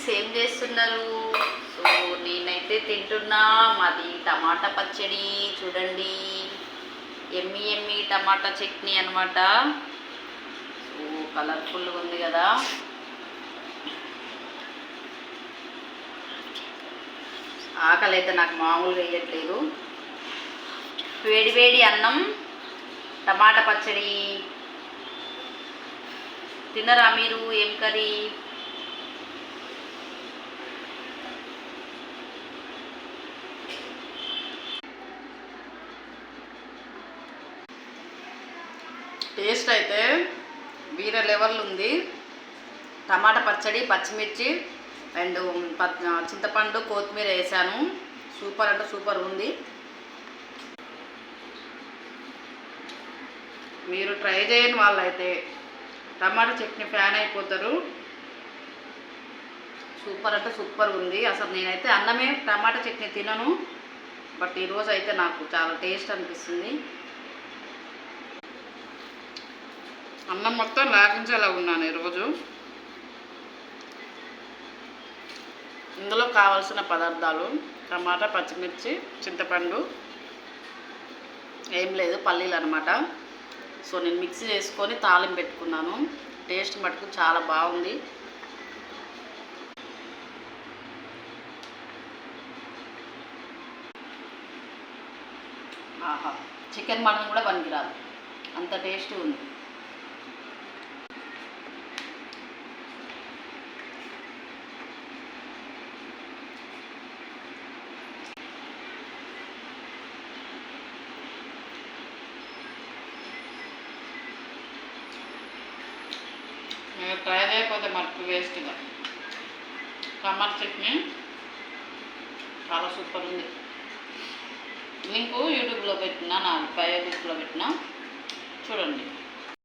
Friends, ఏం చేస్తున్నారు? So నేనైతే తింటున్నా. మాది టమాటా పచ్చడి చూడండి, ఎమ్మి ఎమ్మి టమాటా చట్నీ అనమాట. సో కలర్ఫుల్గా ఉంది కదా. ఆకలి అయితే నాకు మామూలుగా వేయట్లేదు. వేడి వేడి అన్నం, టమాటా పచ్చడి. తిన్నరా మీరు? ఏం కర్రీ? టేస్ట్ అయితే వేరే లెవెల్ ఉంది. టమాటా పచ్చడి, పచ్చిమిర్చి అండ్ చింతపండు, కొత్తిమీర వేసాను. సూపర్ అంటే సూపర్ ఉంది. మీరు ట్రై చేయని వాళ్ళైతే టమాటా చట్నీ ఫ్యాన్ అయిపోతారు. సూపర్ అంటే సూపర్ ఉంది. అసలు నేనైతే అన్నమే టమాటా చట్నీ తినను, బట్ ఈరోజు అయితే నాకు చాలా టేస్ట్ అనిపిస్తుంది. అన్నం మొత్తం లాగించేలా ఉన్నాను ఈరోజు. ఇందులో కావాల్సిన పదార్థాలు టమాటా, పచ్చిమిర్చి, చింతపండు, ఏం లేదు పల్లీలు అనమాట. సో నేను మిక్సీ చేసుకొని తాలింపు పెట్టుకున్నాను. టేస్ట్ మటుకు చాలా బాగుంది. ఆహా, చికెన్ మటన్ కూడా పనికిరాదు, అంత టేస్ట్ ఉంది. మీరు ట్రై చేయకపోతే మటుకు వేస్ట్గా. టమాటా చట్నీ చాలా సూపర్ ఉంది. లింకు యూట్యూబ్లో పెట్టినా, నా బయోబుక్లో పెట్టినా, చూడండి.